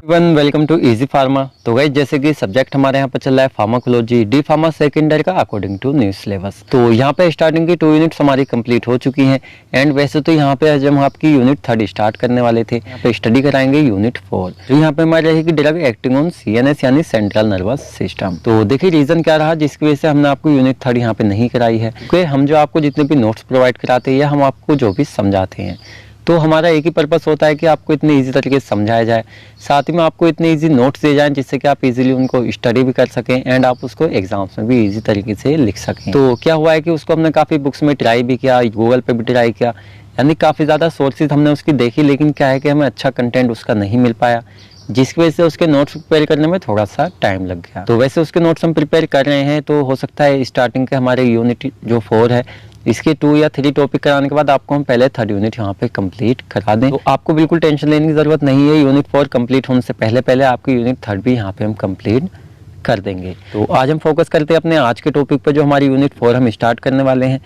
Welcome to Easy Pharma. तो guys जैसे कि सब्जेक्ट हमारे यहाँ पर चल रहा है pharmacology D pharma second year का अकॉर्डिंग टू न्यू सिलेबस। तो यहाँ पे स्टार्टिंग की 2 यूनिट्स हमारी कंप्लीट हो चुकी हैं एंड वैसे तो यहाँ पे आज हम आपकी यूनिट 3 स्टार्ट करने वाले थे। यहाँ पे स्टडी कराएंगे यूनिट 4 जो यहाँ पे हमारी रहेगी ड्रग एक्टिंग ऑन CNS यानी सेंट्रल नर्वस सिस्टम। तो देखिए रीजन क्या रहा जिसकी वजह से हमने आपको यूनिट 3 यहाँ पे नहीं कराई है, क्योंकि हम जो आपको जितने भी नोट्स प्रोवाइड कराते हैं या हम आपको जो भी समझाते हैं तो हमारा एक ही पर्पस होता है कि आपको इतने इजी तरीके से समझाया जाए, साथ ही में आपको इतने इजी नोट्स दिए जाएं जिससे कि आप इजीली उनको स्टडी भी कर सकें एंड आप उसको एग्जाम्स में भी इजी तरीके से लिख सकें। तो क्या हुआ है कि उसको हमने काफ़ी बुक्स में ट्राई भी किया, गूगल पे भी ट्राई किया, यानी काफ़ी ज़्यादा सोर्सेज हमने उसकी देखी, लेकिन क्या है कि हमें अच्छा कंटेंट उसका नहीं मिल पाया, जिसकी वजह से उसके नोट्स प्रिपेयर करने में थोड़ा सा टाइम लग गया। तो वैसे उसके नोट्स हम प्रिपेयर कर रहे हैं, तो हो सकता है स्टार्टिंग के हमारे यूनिट जो 4 है इसके 2 या 3 टॉपिक कराने के बाद आपको हम पहले 3rd यूनिट यहाँ पे कंप्लीट करा दें। तो आपको बिल्कुल टेंशन लेने की जरूरत नहीं है, यूनिट 4 कंप्लीट होने से पहले पहले आपकी यूनिट 3rd भी यहाँ पे हम कंप्लीट कर देंगे। तो आज हम फोकस करते हैं अपने आज के टॉपिक पर जो हमारी यूनिट 4 हम स्टार्ट करने वाले हैं।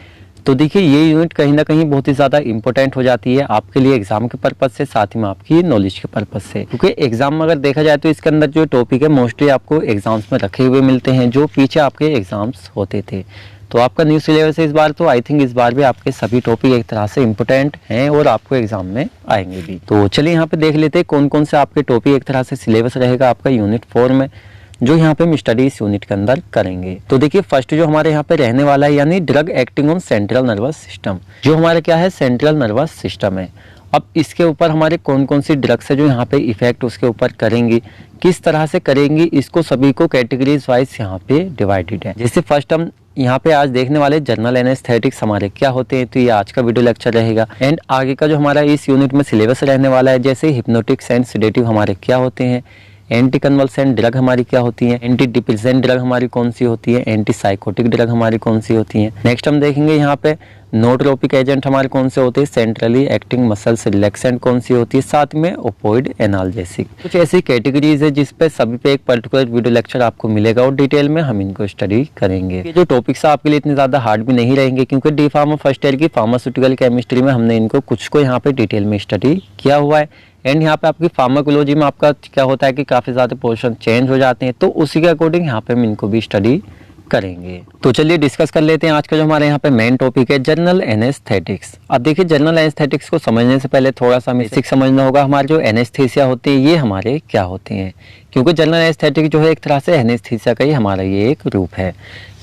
तो देखिए ये यूनिट कहीं ना कहीं बहुत ही ज़्यादा इंपॉर्टेंट हो जाती है आपके लिए एग्जाम के पर्पज़ से, साथ ही में आपकी नॉलेज के पर्पज़ से, क्योंकि एग्जाम में अगर देखा जाए तो इसके अंदर जो टॉपिक है मोस्टली आपको एग्जाम्स में रखे हुए मिलते हैं जो पीछे आपके एग्जाम्स होते थे। तो आपका न्यू सिलेबस है इस बार, तो आई थिंक इस बार भी आपके सभी टॉपिक एक तरह से इंपॉर्टेंट हैं और आपको एग्जाम में आएंगे भी। तो चलिए यहाँ पे देख लेते हैं कौन कौन से आपके टॉपिक एक तरह से सिलेबस रहेगा आपका यूनिट 4 में, जो यहाँ पे हम स्टडी इस यूनिट के अंदर करेंगे। तो देखिए फर्स्ट जो हमारे यहाँ पे रहने वाला है यानी drug acting on central nervous system, जो हमारा क्या है सेंट्रल नर्वस सिस्टम है। अब इसके ऊपर हमारे कौन कौन सी ड्रग्स है जो यहाँ पे इफेक्ट उसके ऊपर करेंगी, किस तरह से करेंगी, इसको सभी को कैटेगरीज वाइज यहाँ पे डिवाइडेड है। जैसे फर्स्ट हम यहाँ पे आज देखने वाले जनरल एनेस्थेटिक्स हमारे क्या होते हैं, तो ये आज का वीडियो लेक्चर रहेगा। एंड आगे का जो हमारा इस यूनिट में सिलेबस रहने वाला है, जैसे हिप्नोटिक्स एंड सेडेटिव हमारे क्या होते हैं, एंटी कन्वल्सेंट ड्रग हमारी क्या होती है, एंटी डिप्रेसेंट ड्रग हमारी कौन सी होती है, एंटी साइकोटिक ड्रग हमारी कौन सी होती है। नेक्स्ट हम देखेंगे यहाँ पे नोट्रोपिक एजेंट हमारे कौन से होते हैं, सेंट्रली एक्टिंग मसल्स रिलैक्सेंट कौन सी होती है, साथ में ओपोइड एनाल्जेसिक। कुछ ऐसी कैटेगरीज है जिस पे सभी पे एक पर्टिकुलर वीडियो लेक्चर आपको मिलेगा और डिटेल में हम इनको स्टडी करेंगे। ये जो टॉपिक्स आपके लिए इतने ज्यादा हार्ड भी नहीं रहेंगे, क्योंकि डी फार्मा फर्स्ट ईयर की फार्मास्यूटिकल केमिस्ट्री में हमने इनको कुछ को यहाँ पे डिटेल में स्टडी किया हुआ है। एंड यहाँ पे आपकी फार्माकोलॉजी में आपका क्या होता है कि काफी ज्यादा पोर्शन चेंज हो जाते हैं, तो उसी के अकॉर्डिंग यहाँ पे हम इनको भी स्टडी करेंगे। तो चलिए डिस्कस कर लेते हैं आज का जो हमारे यहाँ पे मेन टॉपिक है जनरल एनेस्थेटिक्स। अब देखिए जनरल एनेस्थेटिक्स को समझने से पहले थोड़ा सा बेसिक समझना होगा, हमारे जो एनेस्थीसिया होते हैं ये हमारे क्या होते हैं, क्योंकि जनरल एनेस्थेटिक जो है एक तरह से एनेस्थीसिया का ही हमारा ये एक रूप है।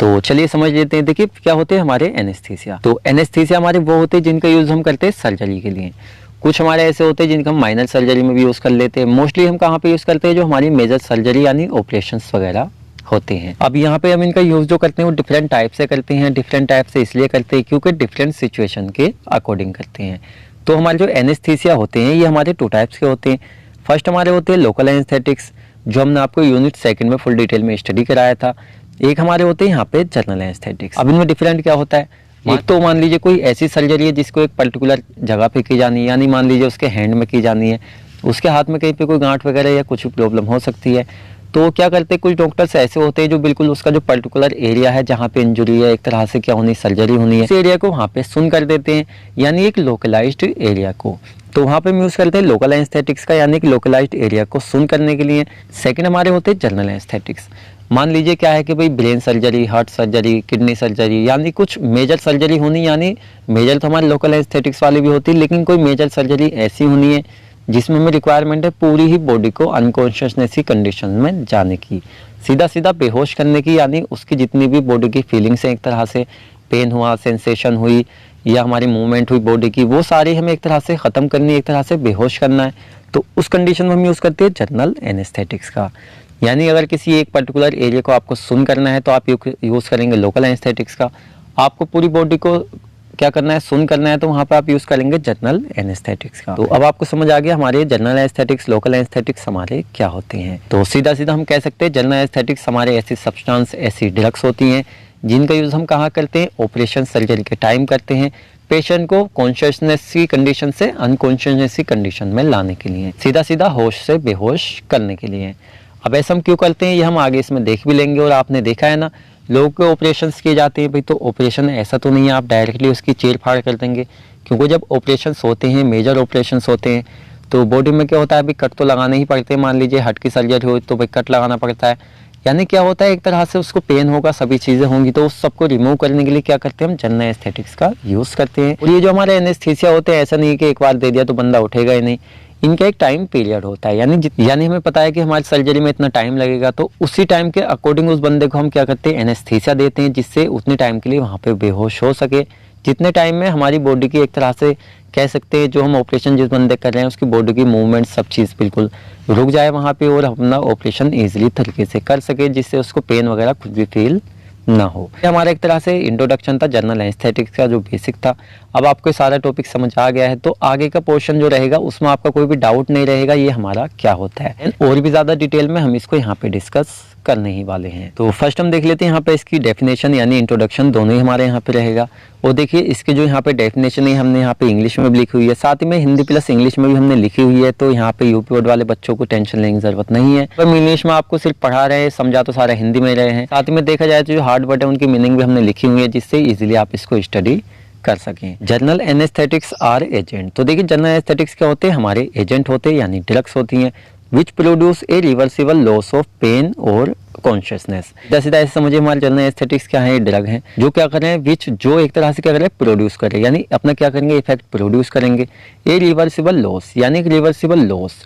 तो चलिए समझ लेते हैं। देखिए क्या होते हैं हमारे एनेस्थीसिया। तो एनेस्थीसिया हमारे वो होते हैं जिनका यूज हम करते हैं सर्जरी के लिए। कुछ हमारे ऐसे होते हैं जिनका हम माइनर सर्जरी में भी यूज कर लेते हैं। मोस्टली हम कहाँ पे यूज करते हैं, जो हमारी मेजर सर्जरी यानी ऑपरेशंस वगैरह होते हैं। अब यहाँ पे हम इनका यूज जो करते हैं वो डिफरेंट टाइप से करते हैं। डिफरेंट टाइप से इसलिए करते हैं क्योंकि डिफरेंट सिचुएशन के अकॉर्डिंग करते हैं। तो हमारे जो एनेस्थीसिया होते हैं ये हमारे 2 टाइप्स के होते हैं। फर्स्ट हमारे होते हैं लोकल एनेस्थेटिक्स, जो हमने आपको यूनिट 2 में फुल डिटेल में स्टडी कराया था। एक हमारे होते हैं यहाँ पे जनरल एनेस्थेटिक्स। अब इनमें डिफरेंट क्या होता है, एक तो मान लीजिए कोई ऐसी सर्जरी है जिसको एक पर्टिकुलर जगह पे की जानी है, यानी मान लीजिए उसके हैंड में की जानी है, उसके हाथ में कहीं पे कोई गांठ वगैरह या कुछ प्रॉब्लम हो सकती है। तो क्या करते हैं कुछ डॉक्टर्स ऐसे होते हैं जो बिल्कुल उसका जो पर्टिकुलर एरिया है जहाँ पे इंजरी है, एक तरह से क्या होनी सर्जरी होनी है, इस एरिया को वहाँ पे सुन कर देते हैं, यानी एक लोकलाइज्ड एरिया को। तो वहाँ पे हम यूज करते हैं लोकल एनेस्थेटिक्स का, यानी कि लोकलाइज्ड एरिया को सुन करने के लिए। सेकंड हमारे होते हैं जनरल एनेस्थेटिक्स। मान लीजिए क्या है कि भाई brain surgery, heart surgery, kidney surgery, यानी कुछ मेजर सर्जरी होनी, यानी मेजर तो हमारे लोकल एनेस्थेटिक्स वाली भी होती है, लेकिन कोई मेजर सर्जरी ऐसी होनी है जिसमें हमें रिक्वायरमेंट है पूरी ही बॉडी को अनकॉन्शियसनेस की कंडीशन में जाने की, सीधा सीधा बेहोश करने की, यानी उसकी जितनी भी बॉडी की फीलिंग्स हैं, एक तरह से पेन हुआ, सेंसेशन हुई या हमारी मूवमेंट हुई बॉडी की, वो सारी हमें एक तरह से ख़त्म करनी है, एक तरह से बेहोश करना है। तो उस कंडीशन में हम यूज़ करते हैं जनरल एनेस्थेटिक्स का। यानी अगर किसी एक पर्टिकुलर एरिया को आपको सुन करना है तो आप यूज़ करेंगे लोकल एनेस्थेटिक्स का। आपको पूरी बॉडी को क्या करना है, सुन करना है, तो वहाँ पे आप यूज़ करेंगे जनरल एनेस्थेटिक्स का। तो अब आपको समझ आ गया हमारे जनरल एनेस्थेटिक्स, लोकल एनेस्थेटिक्स हमारे क्या होते हैं। तो सीधा सीधा हम कह सकते हैं जनरल एनेस्थेटिक्स हमारे ऐसी सब्सटेंस, ऐसी ड्रग्स होती हैं जिनका यूज़ हम कहाँ करते हैं, ऑपरेशन सर्जरी के टाइम करते हैं, पेशेंट को कॉन्शियसनेस की कंडीशन से अनकॉन्शियसनेस की कंडीशन में लाने के लिए, सीधा सीधा होश से बेहोश करने के लिए। अब ऐसा हम क्यों करते हैं ये हम आगे इसमें देख भी लेंगे। और आपने देखा है ना लोगों के ऑपरेशन किए जाते हैं भाई, तो ऑपरेशन ऐसा तो नहीं है आप डायरेक्टली उसकी चीर फाड़ कर देंगे, क्योंकि जब ऑपरेशंस होते हैं, मेजर ऑपरेशंस होते हैं, तो बॉडी में क्या होता है, अभी कट तो लगाने ही पड़ते हैं, मान लीजिए हार्ट की सर्जरी हो तो भाई कट लगाना पड़ता है, यानी क्या होता है एक तरह से उसको पेन होगा, सभी चीज़ें होंगी, तो उस सबको रिमूव करने के लिए क्या करते हैं हम, जनरल एनेस्थेटिक्स का यूज़ करते हैं। और ये जो हमारे एनेस्थीसिया होते हैं, ऐसा नहीं कि एक बार दे दिया तो बंदा उठेगा ही नहीं, इनका एक टाइम पीरियड होता है, यानी हमें पता है कि हमारी सर्जरी में इतना टाइम लगेगा, तो उसी टाइम के अकॉर्डिंग उस बंदे को हम क्या करते हैं, एनेस्थीसिया देते हैं, जिससे उतने टाइम के लिए वहाँ पे बेहोश हो सके, जितने टाइम में हमारी बॉडी की एक तरह से कह सकते हैं, जो हम ऑपरेशन जिस बंदे कर रहे हैं उसकी बॉडी की मूवमेंट सब चीज़ बिल्कुल रुक जाए वहाँ पे, और अपना ऑपरेशन ईजिली तरीके से कर सके, जिससे उसको पेन वगैरह कुछ भी फील ना हो। ये हमारा एक तरह से इंट्रोडक्शन था जनरल एनेस्थेटिक्स का, जो बेसिक था। अब आपको सारा टॉपिक समझ आ गया है, तो आगे का पोर्शन जो रहेगा उसमें आपका कोई भी डाउट नहीं रहेगा ये हमारा क्या होता है, और भी ज़्यादा डिटेल में हम इसको यहाँ पे डिस्कस करने ही वाले हैं। तो फर्स्ट हम देख लेते हैं यहाँ पे इसकी डेफिनेशन यानी इंट्रोडक्शन, दोनों ही हमारे यहाँ पे रहेगा। और देखिए इसके जो यहाँ पे डेफिनेशन है हमने यहाँ पे इंग्लिश में भी लिखी हुई है, साथ ही में हिंदी प्लस इंग्लिश में भी हमने लिखी हुई है, तो यहाँ पे यूपी बोर्ड वाले बच्चों को टेंशन लेने की जरूरत नहीं है। तो हम इंग्लिश में आपको सिर्फ पढ़ा रहे हैं, समझा तो सारा हिंदी में रहे हैं। साथ में देखा जाए तो जो हार्ड वर्ड है उनकी मीनिंग भी हमने लिखी हुई है, जिससे इजिली आप इसको स्टडी कर सकें। जनरल एनेस्थेटिक्स आर एजेंट, तो देखिए जनरल एनेस्थेटिक्स क्या होते हैं, हमारे एजेंट होते हैं यानी ड्रग्स होती हैं, which produce a reversible loss of pain और कॉन्शियसनेस। सीधा ऐसे समझिए हमारे जनरल एनेस्थेटिक्स क्या है, ड्रग हैं जो क्या कर रहे हैं, विच जो एक तरह से क्या कर रहे हैं, प्रोड्यूस कर रहे हैं, यानी अपना क्या करेंगे, इफेक्ट प्रोड्यूस करेंगे। ए रिवर्सिबल लॉस यानी रिवर्सिबल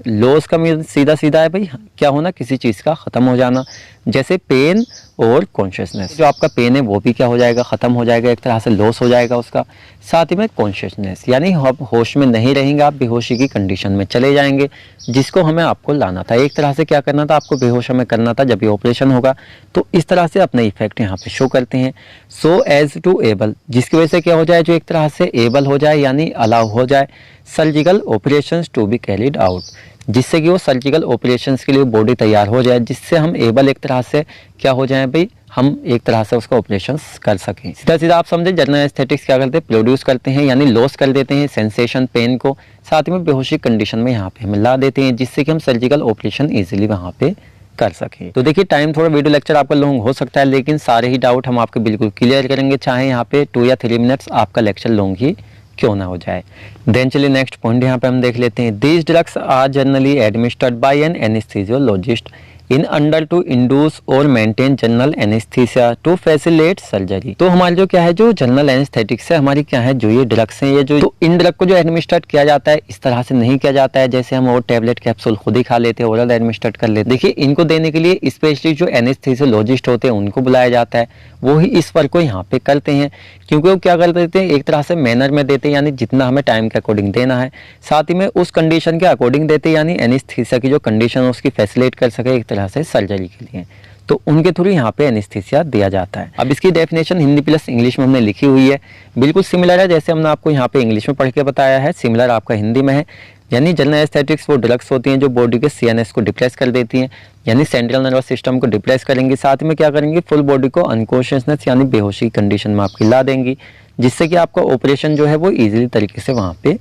लॉस का मीन सीधा सीधा है भाई क्या होना, किसी चीज का खत्म हो जाना, जैसे पेन और कॉन्शियसनेस, जो आपका पेन है वो भी क्या हो जाएगा, खत्म हो जाएगा, एक तरह से लॉस हो जाएगा उसका। साथ ही में कॉन्शियसनेस यानी आप होश में नहीं रहेंगे, आप बेहोशी की कंडीशन में चले जाएंगे, जिसको हमें आपको लाना था, एक तरह से क्या करना था, आपको बेहोश हमें करना था जब ये ऑपरेशन होगा। तो इस तरह से अपने इफेक्ट यहाँ पे शो करते हैं। सो एज टू एबल, जिसकी वजह से क्या हो जाए, जो एक तरह से एबल हो जाए यानी अलाउ हो जाए surgical operations to be carried out, जिससे कि वो सर्जिकल ऑपरेशंस के लिए बॉडी तैयार हो जाए, जिससे हम एबल एक तरह से क्या हो जाए भाई, हम एक तरह से उसका ऑपरेशंस कर सकें। सीधा सीधा आप समझे जनरल एनेस्थेटिक्स क्या करते हैं, प्रोड्यूस करते हैं यानी लॉस कर देते हैं सेंसेशन पेन को, साथ में बेहोशी कंडीशन में यहाँ पे हम ला देते हैं, जिससे कि हम सर्जिकल ऑपरेशन इजीली वहाँ पे कर सकें। तो देखिए टाइम थोड़ा वीडियो लेक्चर आपका लॉन्ग हो सकता है, लेकिन सारे ही डाउट हम आपके बिल्कुल क्लियर करेंगे, चाहे यहाँ पे 2 या 3 मिनट्स आपका लेक्चर लॉन्ग ही क्यों ना हो जाए। देन चलिए नेक्स्ट पॉइंट यहाँ पे हम देख लेते हैं। These drugs are generally administered by an anaesthesiologist in order to induce और maintain general anaesthesia to facilitate surgery. तो हमारे जो क्या है, जो जनरल एनेस्थेटिक्स है हमारी क्या है, जो ये ड्रग्स हैं, ये जो तो इन ड्रग को जो एडमिनिस्ट्रेट किया जाता है इस तरह से नहीं किया जाता है जैसे हम और टेबलेट कैप्सूल खुद ही खा लेते हैं, ओरल एडमिनिस्ट्रेट कर लेते। देखिए इनको देने के लिए स्पेशली जो एनेस्थीसियोलॉजिस्ट होते हैं उनको बुलाया जाता है, वो ही इस वर्क को यहाँ पे करते हैं, क्योंकि वो क्या कर देते हैं, एक तरह से मैनर में देते हैं यानी जितना हमें टाइम के अकॉर्डिंग देना है, साथ ही में उस कंडीशन के अकॉर्डिंग देते हैं, यानी एनेस्थीसिया की जो कंडीशन है उसकी फैसिलिटेट कर सके एक तरह से सर्जरी के लिए, तो उनके थ्रू यहाँ पे एनेस्थीसिया दिया जाता है। अब इसकी डेफिनेशन हिंदी प्लस इंग्लिश में हमने लिखी हुई है, बिल्कुल सिमिलर है जैसे हमने आपको यहाँ पे इंग्लिश में पढ़ के बताया है, सिमिलर आपका हिंदी में है। यानी जनरल एनेस्थेटिक्स वो ड्रग्स होती हैं जो बॉडी के सीएनएस को डिप्रेस कर देती हैं, यानी सेंट्रल नर्वस सिस्टम को डिप्रेस करेंगी, साथ में क्या करेंगी, फुल बॉडी को अनकॉन्शियसनेस यानी बेहोशी कंडीशन में आपकी ला देंगी, जिससे कि आपका ऑपरेशन जो है वो इजीली तरीके से वहाँ पे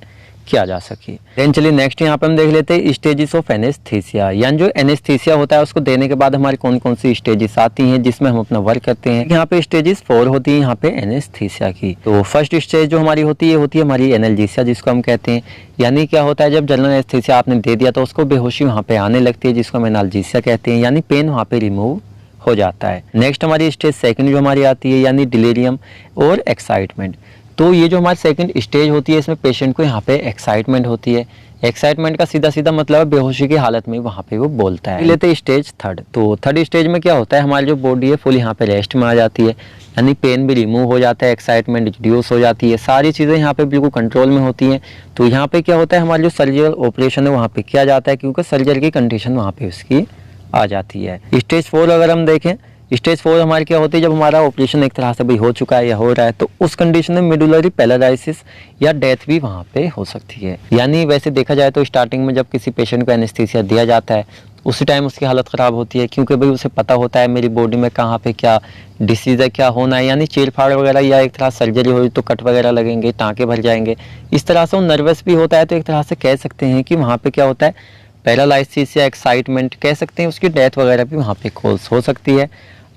किया जा सके। देन चलिए नेक्स्ट यहाँ पे हम देख लेते हैं स्टेजेस ऑफ एनेस्थीसिया, यानी जो एनेस्थीसिया होता है उसको देने के बाद हमारी कौन कौन सी स्टेजेस आती हैं जिसमें हम अपना वर्क करते हैं। यहाँ पे स्टेजेस 4 होती है यहाँ पे एनेस्थीसिया की। तो फर्स्ट स्टेज जो हमारी होती है हमारी एनाल्जेसिया जिसको हम कहते हैं, यानी क्या होता है जब जनरल एनेस्थीसिया आपने दे दिया तो उसको बेहोशी वहाँ पे आने लगती है, जिसको हम एनाल्जेसिया कहते हैं, यानी पेन वहाँ पे रिमूव हो जाता है। नेक्स्ट हमारी स्टेज सेकंड जो हमारी आती है यानी डिलीरियम और एक्साइटमेंट। तो ये जो हमारी सेकंड स्टेज होती है इसमें पेशेंट को यहाँ पे एक्साइटमेंट होती है। एक्साइटमेंट का सीधा सीधा मतलब है बेहोशी की हालत में वहाँ पे वो बोलता है। लेते स्टेज थर्ड। तो थर्ड स्टेज में क्या होता है, हमारी जो बॉडी है फुल यहाँ पे रेस्ट में आ जाती है, यानी पेन भी रिमूव हो जाता है, एक्साइटमेंट रिड्यूस हो जाती है, सारी चीज़ें यहाँ पे बिल्कुल कंट्रोल में होती हैं। तो यहाँ पे क्या होता है, हमारी जो सर्जिकल ऑपरेशन है वहाँ पे किया जाता है, क्योंकि सर्जरी की कंडीशन वहाँ पे उसकी आ जाती है। स्टेज 4 अगर हम देखें, स्टेज 4 हमारी क्या होती है जब हमारा ऑपरेशन एक तरह से भी हो चुका है या हो रहा है, तो उस कंडीशन में मेडुलरी पैरालिसिस या डेथ भी वहाँ पे हो सकती है। यानी वैसे देखा जाए तो स्टार्टिंग में जब किसी पेशेंट को एनेस्थीसिया दिया जाता है उसी टाइम उसकी हालत ख़राब होती है, क्योंकि भाई उसे पता होता है मेरी बॉडी में कहाँ पे क्या डिसीज़ है, क्या होना है, यानी चीरफाड़ वगैरह या एक तरह सर्जरी हुई तो कट वगैरह लगेंगे, टाँके भर जाएंगे, इस तरह से वो नर्वस भी होता है। तो एक तरह से कह सकते हैं कि वहाँ पे क्या होता है पैरालिसिस या एक्साइटमेंट कह सकते हैं, उसकी डेथ वगैरह भी वहाँ पे कॉज हो सकती है।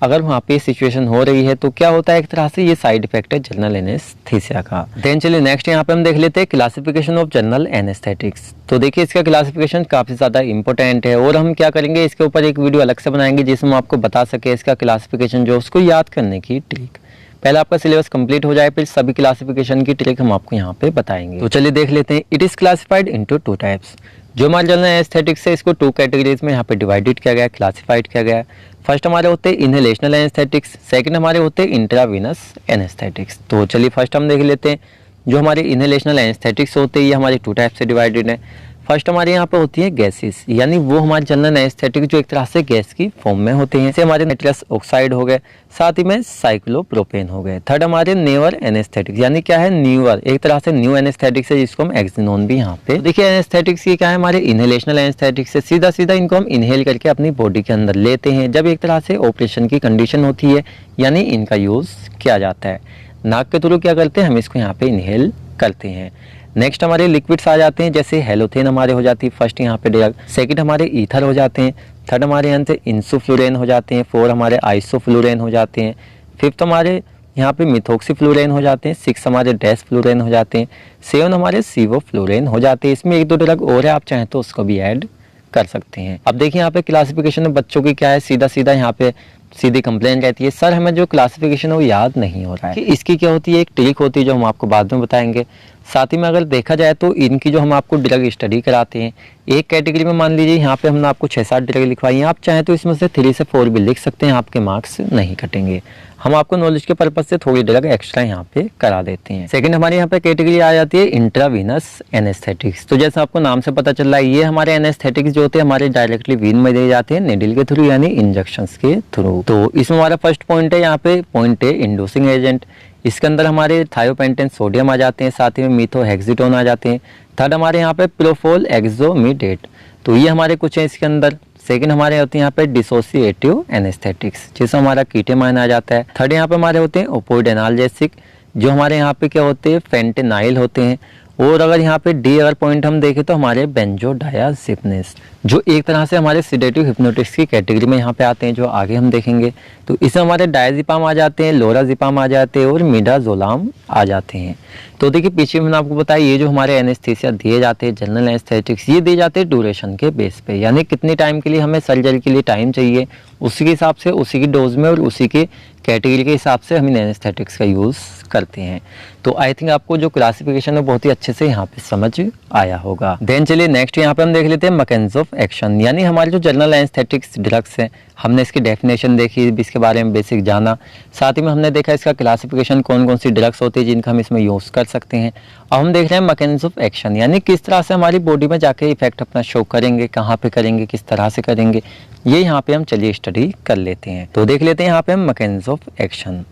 अगर वहाँ पे सिचुएशन हो रही है तो क्या होता है, एक तरह से ये साइड इफेक्ट है जनरल एनेस्थीसिया का। देन चलिए नेक्स्ट यहाँ पे हम देख लेते हैं क्लासिफिकेशन ऑफ जनरल एनेस्थेटिक्स। तो देखिए इसका क्लासिफिकेशन काफ़ी ज़्यादा इंपॉर्टेंट है और हम क्या करेंगे, इसके ऊपर एक वीडियो अलग से बनाएंगे जिसमें हम आपको बता सके इसका क्लासिफिकेशन जो उसको याद करने की ट्रिक। पहले आपका सिलेबस कंप्लीट हो जाए फिर सभी क्लासिफिकेशन की ट्रिक हम आपको यहाँ पे बताएंगे। तो चलिए देख लेते हैं। It is classified into 2 types. जो हमारे जनरल एनेस्थेटिक्स है इसको 2 कैटेगरीज में यहाँ पे डिवाइडेड किया गया है, क्लासिफाइड किया गया है। फर्स्ट हमारे होते हैं इनहेलेशनल एनेस्थेटिक्स, सेकंड हमारे होते हैं इंट्रावीनस एनेस्थेटिक्स। तो चलिए फर्स्ट हम देख लेते हैं। जो हमारे इनहेलेशनल एनेस्थेटिक्स होते हैं ये हमारे 2 टाइप से डिवाइडेड है। फर्स्ट हमारे यहाँ पे होती है गैसेस, यानी वो हमारे जनरल एनेस्थेटिक जो एक तरह से गैस की फॉर्म में होते हैं, जैसे हमारे नाइट्रस ऑक्साइड हो गए, साथ ही में साइक्लोप्रोपेन हो गए। थर्ड हमारे न्यूअर एनेस्थेटिक्स, यानी क्या है न्यूअर, एक तरह से न्यू एनेस्थेटिक्स है जिसको हम एक्सिनोन भी यहाँ पे देखिए। एनेस्थेटिक्स की क्या है, हमारे इनहेलेशनल एनेस्थेटिक्स से सीधा सीधा इनको हम इनहेल करके अपनी बॉडी के अंदर लेते हैं जब एक तरह से ऑपरेशन की कंडीशन होती है, यानी इनका यूज किया जाता है। नाक के थ्रू क्या करते हैं, हम इसको यहाँ पे इनहेल करते हैं। नेक्स्ट हमारे लिक्विड्स आ जाते हैं, जैसे हेलोथेन हमारे हो जाती है फर्स्ट यहाँ पे ड्रग, सेकंड हमारे ईथर हो जाते हैं, थर्ड हमारे यहाँ से इंसुफ्लुरेन हो जाते हैं, 4 हमारे आइसोफ्लुरेन हो जाते हैं, 5th हमारे यहाँ पे मिथोक्सीफ्लुरेन हो जाते हैं, 6 हमारे डेसफ्लुरेन हो जाते हैं, 7 हमारे सीवोफ्लुरेन हो जाते हैं। इसमें 1-2 ड्रग और है, आप चाहें तो उसको भी ऐड कर सकते हैं। अब देखिए यहाँ पे क्लासिफिकेशन में बच्चों की क्या है, सीधा सीधा यहाँ पे सीधी कंप्लेन रहती है, सर हमें जो क्लासिफिकेशन है वो याद नहीं हो रहा है। इसकी क्या होती है, एक ट्रिक होती है जो हम आपको बाद में बताएंगे। साथ ही में अगर देखा जाए तो इनकी जो हम आपको ड्रग स्टडी कराते हैं, एक कैटेगरी में मान लीजिए यहाँ पे हमने आपको 6-7 ड्रग लिखवाई हैं, आप चाहें तो इसमें से 3 से 4 भी लिख सकते हैं, आपके मार्क्स नहीं कटेंगे। हम आपको नॉलेज के पर्पज से थोड़ी ड्रग एक्स्ट्रा यहाँ पे करा देते हैं। सेकंड हमारे यहाँ पे कैटेगरी आ जाती है इंट्रावीनस एनेस्थेटिक्स। तो जैसे आपको नाम से पता चल रहा है, ये हमारे एनेस्थेटिक्स जो होते हैं हमारे डायरेक्टली वीन में दिए जाते हैं निडल के थ्रू, यानी इंजेक्शन के थ्रू। तो इसमें हमारा फर्स्ट पॉइंट है, यहाँ पे पॉइंट है इंडोसिंग एजेंट। इसके अंदर हमारे थायोपेंटेन सोडियम आ जाते हैं, साथ ही में मीथोहेक्सिटोन आ जाते हैं। थर्ड हमारे यहाँ पे प्रोफोल एक्सोमीडेट, तो ये हमारे कुछ है इसके अंदर। सेकंड हमारे होते हैं यहाँ पे डिसोसिएटिव एनेस्थेटिक्स, जिसमें हमारा कीटेमाइन आ जाता है। थर्ड यहाँ पे हमारे होते हैं ओपोइड एनाल्जेसिक, जो हमारे यहाँ पे क्या होते हैं फेंटेनाइल होते हैं। और अगर यहाँ पे डी अगर पॉइंट हम देखें तो हमारे बेंजोडायाज़ेपिन्स, जो एक तरह से हमारे सिडेटिव हिप्नोटिक्स की कैटेगरी में यहाँ पे आते हैं, जो आगे हम देखेंगे। तो इसमें हमारे डायज़ेपाम आ जाते हैं, लोराज़ेपाम आ जाते हैं और मिडाज़ोलाम आ जाते हैं। तो देखिए पीछे मैंने आपको बताया, ये जो हमारे एनेस्थीसिया दिए जाते हैं जनरल एनेस्थेटिक्स, ये दिए जाते हैं ड्यूरेशन के बेस पे, यानी कितनी टाइम के लिए हमें सर्जरी के लिए टाइम चाहिए, उसी के हिसाब से उसी की डोज में और उसी के कैटेगरी के हिसाब से हम इन एनेस्थेटिक्स का यूज़ करते हैं। तो आई थिंक आपको जो क्लासिफिकेशन है बहुत ही अच्छे से यहाँ पे समझ आया होगा। देन चलिए नेक्स्ट यहाँ पे हम देख लेते हैं मैकेनिज्म ऑफ एक्शन, यानी हमारे जो जनरल एनेस्थेटिक्स ड्रग्स हैं, हमने इसकी डेफिनेशन देखी, इसके बारे में बेसिक जाना, साथ ही में हमने देखा इसका क्लासिफिकेशन कौन कौन सी ड्रग्स होती है जिनका हम इसमें यूज़ कर सकते हैं। अब हम देख रहे हैं मैकेनिज्म ऑफ एक्शन, यानी किस तरह से हमारी बॉडी में जाके इफेक्ट अपना शो करेंगे, कहाँ पे करेंगे, किस तरह से करेंगे, ये यहाँ पे हम चलिए स्टडी कर लेते हैं। तो देख लेते हैं यहाँ पे हम मैकेनिज्म ऑफ एक्शन।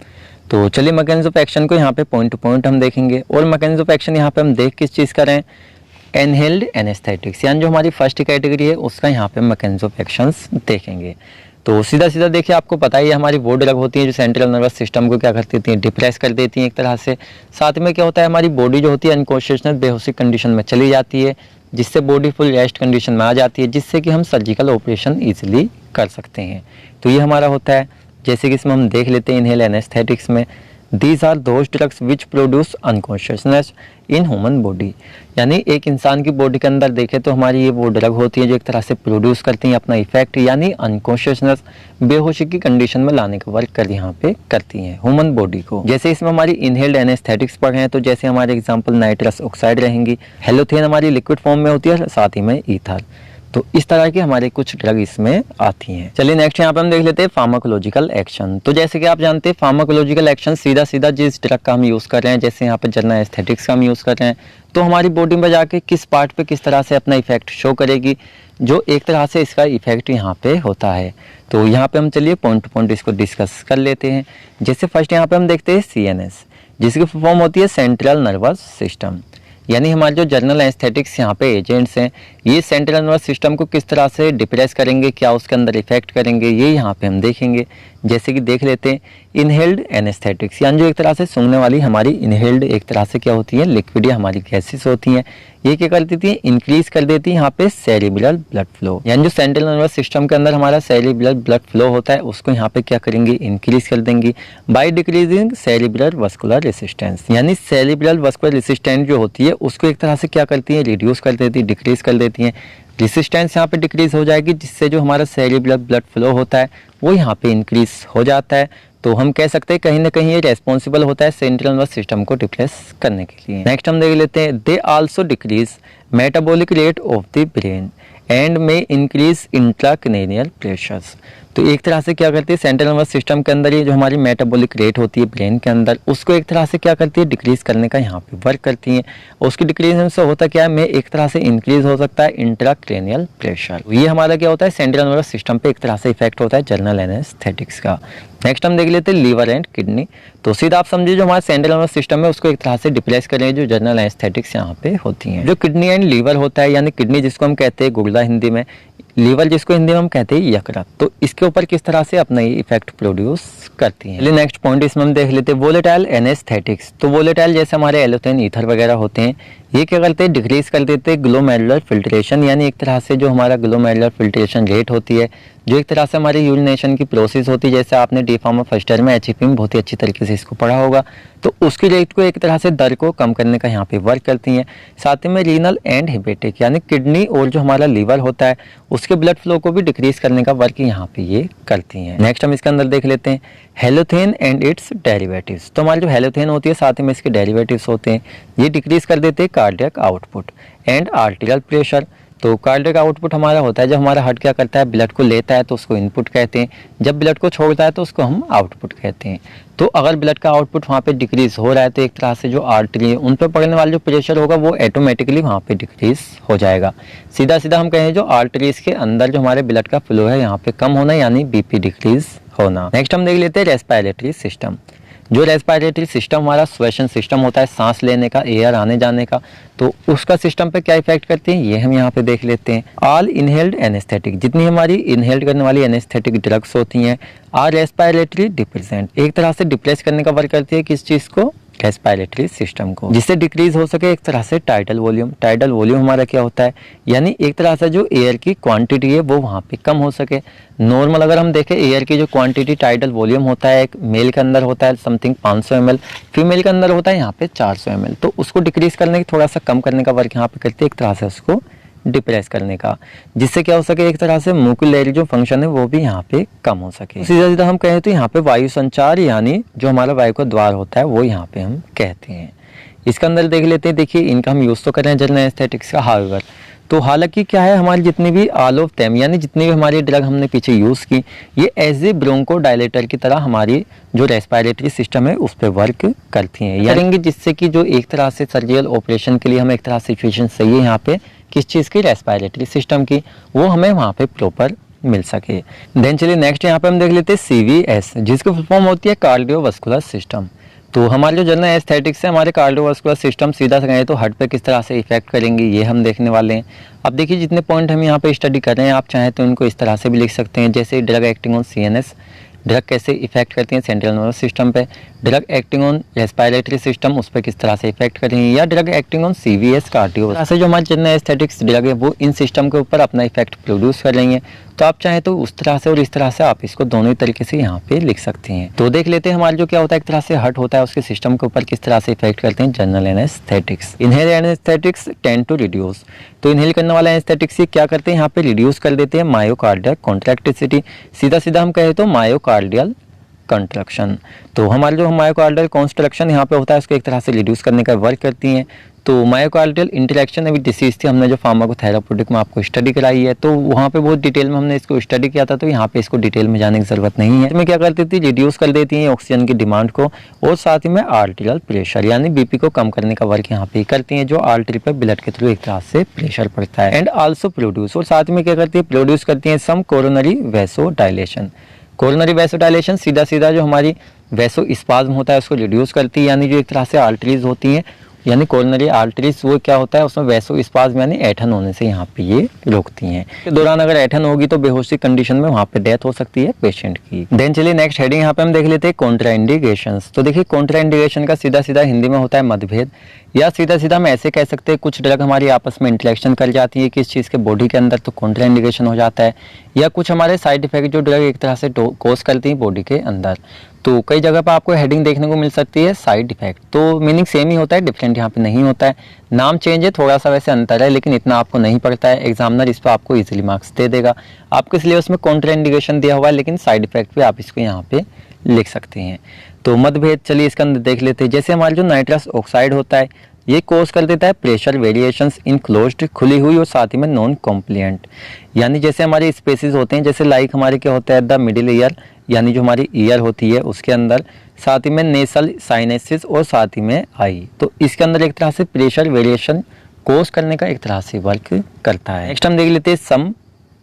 तो चलिए मैकेनिज्म ऑफ एक्शन को यहाँ पे पॉइंट टू पॉइंट हम देखेंगे। और मैकेनिज्म ऑफ एक्शन यहाँ पे हम देख किस चीज़ का रहे हैं, इनहेल्ड एनेस्थेटिक्स, यानी जो हमारी फर्स्ट कैटेगरी है उसका यहाँ पे मैकेनिज्म ऑफ एक्शंस देखेंगे। तो सीधा सीधा देखिए आपको पता ही है, हमारी वो ड्रग होती है जो सेंट्रल नर्वस सिस्टम को क्या करती है, डिप्रेस कर देती हैं एक तरह से। साथ में क्या होता है, हमारी बॉडी जो होती है अनकॉन्शियसनेस बेहोशी कंडीशन में चली जाती है, जिससे बॉडी फुल रेस्ट कंडीशन में आ जाती है, जिससे कि हम सर्जिकल ऑपरेशन ईजिली कर सकते हैं। तो ये हमारा होता है, जैसे कि इसमें हम देख लेते हैं इनहेल एनेस्थेटिक्स में, these are those drugs which produce unconsciousness in human body, यानी एक इंसान की बॉडी के अंदर देखें तो हमारी ये वो ड्रग होती है जो एक तरह से प्रोड्यूस करती हैं अपना इफेक्ट, यानी अनकॉन्शियसनेस बेहोशी की कंडीशन में लाने का वर्क कर यहाँ पे करती हैं ह्यूमन बॉडी को। जैसे इसमें हमारी इनहेल्ड एनेस्थेटिक्स पर हैं, तो जैसे हमारे एग्जांपल नाइट्रस ऑक्साइड रहेंगी, हेलोथेन हमारी लिक्विड फॉर्म में होती है, साथ ही में ईथर। तो इस तरह की हमारे कुछ ड्रग इसमें आती हैं। चलिए नेक्स्ट यहाँ पे हम देख लेते हैं फार्माकोलॉजिकल एक्शन। तो जैसे कि आप जानते हैं फार्माकोलॉजिकल एक्शन सीधा सीधा जिस ड्रग का हम यूज़ कर रहे हैं, जैसे यहाँ पे जनरल एस्थेटिक्स का हम यूज़ कर रहे हैं, तो हमारी बॉडी में जाके किस पार्ट पे किस तरह से अपना इफेक्ट शो करेगी, जो एक तरह से इसका इफेक्ट यहाँ पे होता है। तो यहाँ पे हम चलिए पॉइंट टू पॉइंट इसको डिस्कस कर लेते हैं। जैसे फर्स्ट यहाँ पे हम देखते हैं CNS, जिसकी फॉर्म होती है सेंट्रल नर्वस सिस्टम, यानी हमारे जो जनरल एस्थेटिक्स यहाँ पे एजेंट्स हैं, ये सेंट्रल नर्वस सिस्टम को किस तरह से डिप्रेस करेंगे, क्या उसके अंदर इफेक्ट करेंगे, ये यहाँ पे हम देखेंगे। जैसे कि देख लेते हैं इनहेल्ड एनेस्थेटिक्स, यानी जो एक तरह से सूंघने वाली हमारी इनहेल्ड एक तरह से क्या होती है, लिक्विड या हमारी गैसेस होती हैं, ये क्या कर देती है, इंक्रीज कर देती है यहाँ पे सेरिब्रल ब्लड फ्लो, यानी जो सेंट्रल नर्वस सिस्टम के अंदर हमारा सेरिब्रल ब्लड फ्लो होता है उसको यहाँ पे क्या करेंगी, इंक्रीज कर देंगी by decreasing cerebral vascular resistance. यानी सेरिब्रल वस्कुलर रेसिस्टेंस जो होती है उसको एक तरह से क्या करती है, रिड्यूस कर देती है, डिक्रीज कर देती है। रेसिस्टेंस यहाँ पे डिक्रीज हो जाएगी जिससे जो हमारा सेरिब्रल ब्लड फ्लो होता है वो यहाँ पे इंक्रीज हो जाता है। तो हम कह सकते हैं कहीं ना कहीं ये रेस्पॉन्सिबल होता है सेंट्रल नर्वस सिस्टम को डिप्रेस करने के लिए। नेक्स्ट हम देख लेते हैं, they also decrease metabolic rate of the brain and में इंक्रीज इंट्राक्रैनियल प्रेशर्स। तो एक तरह से क्या करती है, सेंट्रल नर्वस सिस्टम के अंदर ये जो हमारी मेटाबॉलिक रेट होती है ब्रेन के अंदर उसको एक तरह से क्या करती है, डिक्रीज करने का यहाँ पे वर्क करती है। उसकी डिक्रीज से होता क्या है, में एक तरह से इंक्रीज हो सकता है इंट्राक्रैनियल प्रेशर। ये हमारा क्या होता है, सेंट्रल नर्वस सिस्टम पे एक तरह से इफेक्ट होता है जनरल एनेस्थेटिक्स का। नेक्स्ट हम देख लेते हैं लीवर एंड किडनी। तो सीधा आप समझिए जो हमारा सेंट्रल नर्वस सिस्टम है उसको एक तरह से डिप्रेस करें जो जनरल एनेस्थेटिक्स यहाँ पे होती हैं। जो किडनी एंड लीवर होता है, यानी किडनी जिसको हम कहते हैं गुर्दा हिंदी में, लीवर जिसको हिंदी में हम कहते हैं यकृत, तो इसके ऊपर किस तरह से अपना ये इफेक्ट प्रोड्यूस करती हैं। नेक्स्ट पॉइंट इसमें हम देख लेते हैं वोलेटाइल एनेस्थेटिक्स। तो वोलेटाइल जैसे हमारे एलोथेन ईथर वगैरह होते हैं, ये क्या करते हैं, डिक्रीज कर देते हैं ग्लोमेरुलर फिल्ट्रेशन, यानी एक तरह से जो हमारा ग्लोमेरुलर फिल्ट्रेशन रेट होती है, जो एक तरह से हमारी यूरिनेशन की प्रोसेस होती है, जैसे आपने डी फार्मा फर्स्ट ईयर में एचईपी में बहुत ही अच्छी तरीके से इसको पढ़ा होगा, तो उसकी रेट को एक तरह से दर को कम करने का यहाँ पे वर्क करती हैं। साथ ही में रीनल एंड हेपेटिक, यानी किडनी और जो हमारा लीवर होता है उसके ब्लड फ्लो को भी डिक्रीज करने का वर्क यहाँ पे ये करती हैं। नेक्स्ट हम इसके अंदर देख लेते हैं हेलोथेन एंड इट्स डेरिवेटिव्स। तो हमारी जो हेलोथेन होती है साथ ही में इसके डेरिवेटिव्स होते हैं, ये डिक्रीज कर देते हैं cardiac output and arterial pressure. तो कार्डियक आउटपुट हमारा होता है जब हमारा हार्ट क्या करता है, ब्लड को लेता है तो उसको इनपुट कहते हैं, जब ब्लड को छोड़ता है तो उसको हम आउटपुट कहते हैं। तो अगर ब्लड का आउटपुट वहाँ पे डिक्रीज हो रहा है तो एक तरह से जो आर्टरी है उन पर पड़ने वाला जो प्रेशर होगा वो ऑटोमेटिकली वहाँ पे डिक्रीज हो जाएगा। सीधा सीधा हम कहें जो आर्टरीज के अंदर जो हमारे ब्लड का फ्लो है यहाँ पे कम होना, यानी बीपी डिक्रीज होना। नेक्स्ट हम देख लेते हैं रेस्पिरेटरी सिस्टम। जो रेस्पिरेटरी सिस्टम हमारा श्वसन सिस्टम होता है, सांस लेने का, एयर आने जाने का, तो उसका सिस्टम पे क्या इफेक्ट करते हैं ये हम यहाँ पे देख लेते हैं। ऑल इनहेल्ड एनेस्थेटिक, जितनी हमारी इनहेल्ड करने वाली एनेस्थेटिक ड्रग्स होती हैं, आर रेस्पिरेटरी डिप्रेसेंट, एक तरह से डिप्रेस करने का वर्क करती है किस चीज को, रेस्पिरेटरी सिस्टम को, जिससे डिक्रीज हो सके एक तरह से टाइडल वॉल्यूम। टाइडल वॉल्यूम हमारा क्या होता है, यानी एक तरह से जो एयर की क्वांटिटी है वो वहाँ पे कम हो सके। नॉर्मल अगर हम देखें एयर की जो क्वांटिटी टाइडल वॉल्यूम होता है, एक मेल के अंदर होता है समथिंग 500 ml, फीमेल के अंदर होता है यहाँ पे 400 ml, तो उसको डिक्रीज करने की, थोड़ा सा कम करने का वर्क यहाँ पे करते हैं, एक तरह से उसको डिप्रेस करने का, जिससे क्या हो सके एक तरह से म्यूकुलरी जो फंक्शन है वो भी यहाँ पे कम हो सके। सीधा सीधा हम कहें तो यहाँ पे वायु संचार, यानी जो हमारा वायु का द्वार होता है वो यहाँ पे हम कहते हैं। इसके अंदर देख लेते हैं, देखिए इनका हम यूज तो कर रहे हैं जनरल एनेस्थेटिक्स का, हाउएवर तो हालांकि क्या है, हमारी जितनी भी ऑल ऑफ देम, यानी जितनी भी हमारी ड्रग हमने पीछे यूज की, ये एज ए ब्रोंको डायलेटर की तरह हमारी जो रेस्पिरेटरी सिस्टम है उस पर वर्क करती हैं, करेंगे, जिससे कि जो एक तरह से सर्जिकल ऑपरेशन के लिए हमें एक तरह से सिचुएशन सही है यहाँ पे किस चीज़ की, रेस्पिरेटरी सिस्टम की, वो हमें वहाँ पे प्रॉपर मिल सके। देन चलिए नेक्स्ट यहाँ पे हम देख लेते हैं CVS, जिसकी फुल फॉर्म होती है कार्डियोवास्कुलर सिस्टम। तो हमारे जो जनरल एस्थेटिक्स है, हमारे कार्डियोवास्कुलर सिस्टम सीधा से कहें तो हार्ट पे किस तरह से इफेक्ट करेंगे ये हम देखने वाले हैं। अब देखिए जितने पॉइंट हम यहाँ पे स्टडी कर रहे हैं, आप चाहें तो इनको इस तरह से भी लिख सकते हैं, जैसे drug acting on CNS, drug कैसे इफेक्ट करती हैं सेंट्रल नर्वस सिस्टम पे, drug acting on respiratory system उस पर किस तरह से इफेक्ट करेंगे, या drug acting on CVS cardio, ऐसे जो हमारे जनरल एस्थेटिक्स ड्रग है वो इन सिस्टम के ऊपर अपना इफेक्ट प्रोड्यूस कर रही हैं। तो आप चाहें तो उस तरह से और इस तरह से आप इसको दोनों ही तरीके से यहाँ पे लिख सकते हैं। तो देख लेते हैं हमारा जो क्या होता है, एक तरह से हार्ट होता है उसके सिस्टम के ऊपर किस तरह से इफेक्ट करते हैं general anaesthetics. Inhale anaesthetics tend to reduce, तो इनहेल करने वाला एनेस्थेटिक्स ये क्या करते हैं, यहाँ पे रिड्यूस कर देते हैं मायोकार्डियल कॉन्ट्रैक्टिसिटी, सीधा सीधा हम कहें तो मायोकार्डियल कंट्रक्शन। तो हमारे जो मायोकार्डियल कॉन्स्ट्रक्शन यहाँ पे होता है उसको एक तरह से रिड्यूस करने का वर्क करती हैं। तो मायोकार्डियल इंटरेक्शन अभी डिसीज थी, हमने जो फार्माकोथेराप्यूटिक में आपको स्टडी कराई है, तो वहाँ पे बहुत डिटेल में हमने इसको स्टडी किया था, तो यहाँ पे इसको डिटेल में जाने की जरूरत नहीं है। इसमें क्या करती थी, रिड्यूस कर देती हैं ऑक्सीजन की डिमांड को, और साथ ही में आर्टेरियल प्रेशर यानी बीपी को कम करने का वर्क यहाँ पे करती हैं, जो आर्टरी पे ब्लड के थ्रू एक तरह से प्रेशर पड़ता है। एंड आल्सो प्रोड्यूस, और साथ में क्या करती है, प्रोड्यूस करती है सम कोरोनरी वैसोडाइलेशन। कोरोनरी वैसोडाइलेशन सीधा सीधा जो हमारी वैसो स्पाज्म होता है उसको रिड्यूस करती है, यानी जो एक तरह से आर्टरीज होती हैं यानी कोरोनरी आर्टरीज वो क्या होता है, उसमें वैसोस्पाज्म यानी ऐंठन होने से यहाँ पे ये रोकती हैं। के दौरान अगर ऐंठन होगी तो बेहोशी कंडीशन में वहाँ पे डेथ हो सकती है पेशेंट की। देन चलिए नेक्स्ट हेडिंग यहाँ पे हम देख लेते हैं कॉन्ट्राइंडिकेशंस। तो देखिए कॉन्ट्राइंडिकेशन का सीधा सीधा हिंदी में होता है मतभेद, या सीधा सीधा हम ऐसे कह सकते हैं कुछ ड्रग हमारी आपस में इंटरेक्शन कर जाती है किस चीज़ के बॉडी के अंदर, तो कॉन्ट्राइंडिकेशन हो जाता है। या कुछ हमारे साइड इफेक्ट जो ड्रग एक तरह से कोज करती है बॉडी के अंदर, तो कई जगह पर आपको हेडिंग देखने को मिल सकती है साइड इफेक्ट। तो मीनिंग सेम ही होता है, डिफरेंट यहाँ पे नहीं होता है, नाम चेंज है, थोड़ा सा वैसे अंतर है, लेकिन इतना आपको नहीं पड़ता है। एग्जामिनर इस पर आपको इजीली मार्क्स दे देगा। आपके सिलेबस में कॉन्ट्राइंडिकेशन दिया हुआ है, लेकिन साइड इफेक्ट पे आप इसको यहाँ पे लिख सकते हैं। तो मतभेद चलिए इसका अंदर देख लेते हैं। जैसे हमारा जो नाइट्रस ऑक्साइड होता है ये कोज कर देता है प्रेशर वेरिएशंस इन क्लोज्ड, खुली हुई और साथ ही में नॉन कॉम्प्लिएंट, यानी जैसे हमारे स्पेसिस होते हैं, जैसे लाइक हमारे क्या होता है द मिडिल ईयर, यानी जो हमारी ईयर होती है उसके अंदर, साथ ही में नेसल साइनेसिस और साथ ही में आई, तो इसके अंदर एक तरह से प्रेशर वेरिएशन कोज करने का एक तरह से वर्क करता है। नेक्स्ट हम देख लेते हैं सम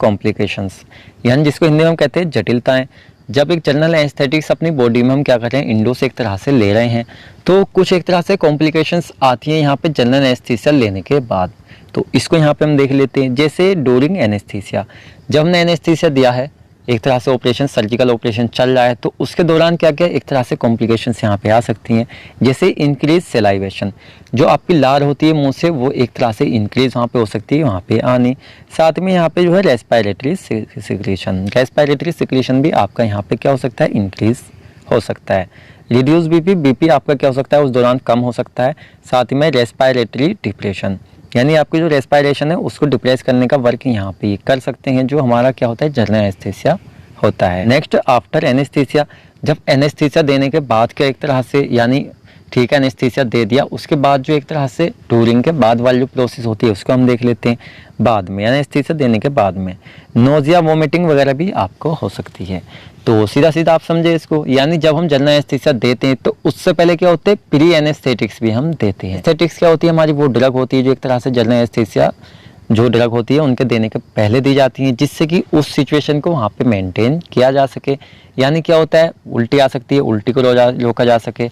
कॉम्प्लिकेशंस, यानी जिसको हिंदी में हम कहते हैं जटिलताएं। जब एक जनरल एस्थेटिक्स अपनी बॉडी में हम क्या कर रहे हैं, इंडो से एक तरह से ले रहे हैं, तो कुछ एक तरह से कॉम्प्लिकेशंस आती हैं यहाँ पे जनरल एनेस्थीसिया लेने के बाद। तो इसको यहाँ पे हम देख लेते हैं। जैसे ड्यूरिंग एनेस्थीसिया, जब हमने एनेस्थीसिया दिया है, एक तरह से ऑपरेशन सर्जिकल ऑपरेशन चल रहा है, तो उसके दौरान क्या क्या एक तरह से कॉम्प्लिकेशंस यहाँ पे आ सकती हैं। जैसे इंक्रीज सेलाइवेशन, जो आपकी लार होती है मुंह से वो एक तरह से इंक्रीज वहाँ पे हो सकती है, वहाँ पे आनी। साथ में यहाँ पे जो है रेस्पिरेटरी सिक्रीशन, रेस्पिरेटरी सिक्रीशन भी आपका यहाँ पे क्या हो सकता है, इंक्रीज हो सकता है। रिड्यूस बीपी आपका क्या हो सकता है उस दौरान कम हो सकता है। साथ ही में रेस्पिरेटरी डिप्रेशन, यानी आपकी जो रेस्पिरेशन है उसको डिप्रेस करने का वर्क यहाँ पे कर सकते हैं, जो हमारा क्या होता है जनरल एनेस्थीसिया होता है। नेक्स्ट आफ्टर एनेस्थीसिया, जब एनेस्थीसिया देने के बाद क्या एक तरह से, यानी ठीक है एनेस्थीसिया दे दिया, उसके बाद जो एक तरह से ड्यूरिंग के बाद वाली जो प्रोसेस होती है उसको हम देख लेते हैं। बाद में एनेस्थीसिया देने के बाद में नोजिया वोमिटिंग वगैरह भी आपको हो सकती है। तो सीधा सीधा आप समझे इसको, यानी जब हम जनरल एनेस्थीसिया देते हैं तो उससे पहले क्या होते हैं, प्री एनेस्थेटिक्स भी हम देते हैं। एनेस्थेटिक्स क्या होती है, हमारी वो ड्रग होती है जो एक तरह से जनरल एनेस्थीसिया जो ड्रग होती है उनके देने के पहले दी जाती हैं, जिससे कि उस सिचुएशन को वहाँ पे मेंटेन किया जा सके। यानी क्या होता है, उल्टी आ सकती है, उल्टी को रोका जा सके,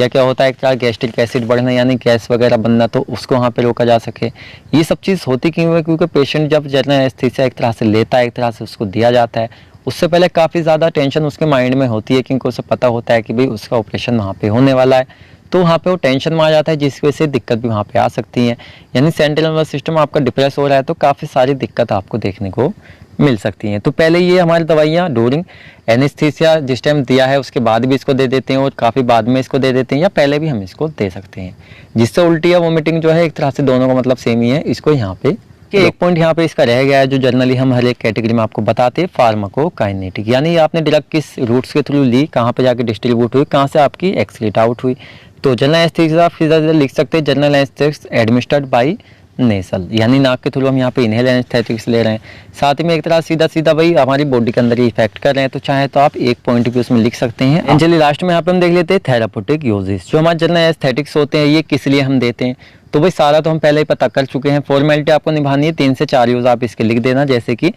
या क्या होता है एक तरह गैस्ट्रिक एसिड बढ़ना यानी गैस वगैरह बनना, तो उसको वहाँ पे रोका जा सके। ये सब चीज़ होती क्यों है, क्योंकि पेशेंट जब जनरल एनेस्थीसिया एक तरह से लेता है, एक तरह से उसको दिया जाता है, उससे पहले काफ़ी ज़्यादा टेंशन उसके माइंड में होती है, क्योंकि उसे पता होता है कि भाई उसका ऑपरेशन वहाँ पे होने वाला है, तो वहाँ पे वो टेंशन में आ जाता है, जिसकी वजह से दिक्कत भी वहाँ पे आ सकती है। यानी सेंट्रल नर्वस सिस्टम आपका डिप्रेस हो रहा है तो काफ़ी सारी दिक्कत आपको देखने को मिल सकती हैं। तो पहले ये हमारी दवाइयाँ ड्यूरिंग एनेस्थीसिया जिस टाइम दिया है उसके बाद भी इसको दे देते हैं, और काफ़ी बाद में इसको दे देते हैं, या पहले भी हम इसको दे सकते हैं, जिससे उल्टी या वोमिटिंग जो है एक तरह से दोनों का मतलब सेम ही है। इसको यहाँ पे एक पॉइंट यहाँ पे इसका रह गया है जो जनरली हम हर एक कैटेगरी में आपको बताते हैं, फार्माकोकाइनेटिक, यानी आपने ड्रग किस रूट्स के थ्रू ली, कहाँ पे जाके डिस्ट्रीब्यूट हुई, कहाँ से आपकी एक्सक्रीट आउट हुई। तो जनरल एनेस्थीसिया आप सीधा सीधा लिख सकते हैं, जनरल एनेस्थेटिक्स एडमिनिस्टर्ड बाय नेसल, यानी नाक के थ्रू हम यहाँ पे इनहेल एनेस्थेटिक्स ले रहे हैं। साथ ही में एक तरह सीधा सीधा भाई हमारी बॉडी के अंदर ही इफेक्ट कर रहे हैं, तो चाहे तो आप एक पॉइंट भी उसमें लिख सकते हैं। एंड चलिए लास्ट में यहाँ पे हम देख लेते हैं थेराप्यूटिक यूजेस, जो हमारे जनरल एनेस्थेटिक्स होते हैं ये किस लिए हम देते हैं। तो भाई सारा तो हम पहले ही पता कर चुके हैं, फॉर्मेलिटी आपको निभानी है, 3 से 4 यूज आप इसके लिख देना, जैसे कि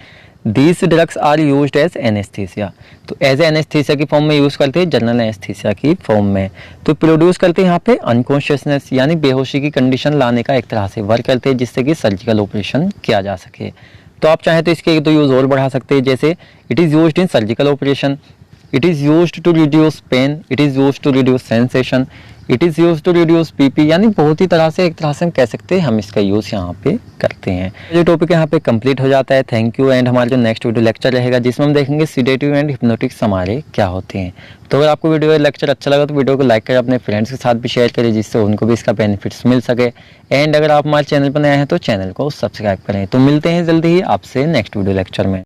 these drugs are used as anaesthesia, तो एज एनेस्थीसिया की फॉर्म में यूज़ करते हैं, जनरल एनेस्थीसिया की फॉर्म में। तो प्रोड्यूस करते हैं यहाँ पे अनकॉन्शियसनेस, यानी बेहोशी की कंडीशन लाने का एक तरह से वर्क करते हैं, जिससे कि सर्जिकल ऑपरेशन किया जा सके। तो आप चाहें तो इसके 1-2 यूज़ और बढ़ा सकते हैं, जैसे it is used in surgical operation, it is used to reduce pain, it is used to reduce sensation, it is use to reduce PP, यानी बहुत ही तरह से एक तरह से हम कह सकते हैं हम इसका यूज़ यहाँ पे करते हैं। ये टॉपिक यहाँ पे कंप्लीट हो जाता है। Thank you. एंड हमारा जो नेक्स्ट वीडियो लेक्चर रहेगा जिसमें हम देखेंगे सीडेटिव एंड हिप्नोटिक्स हमारे क्या होते हैं। तो अगर आपको वीडियो लेक्चर अच्छा लगा तो वीडियो को लाइक करें, अपने फ्रेंड्स के साथ भी शेयर करें, जिससे उनको भी इसका बेनिफिट्स मिल सके। एंड अगर आप हमारे चैनल पर नए हैं तो चैनल को सब्सक्राइब करें। तो मिलते हैं जल्दी ही आपसे नेक्स्ट वीडियो लेक्चर में।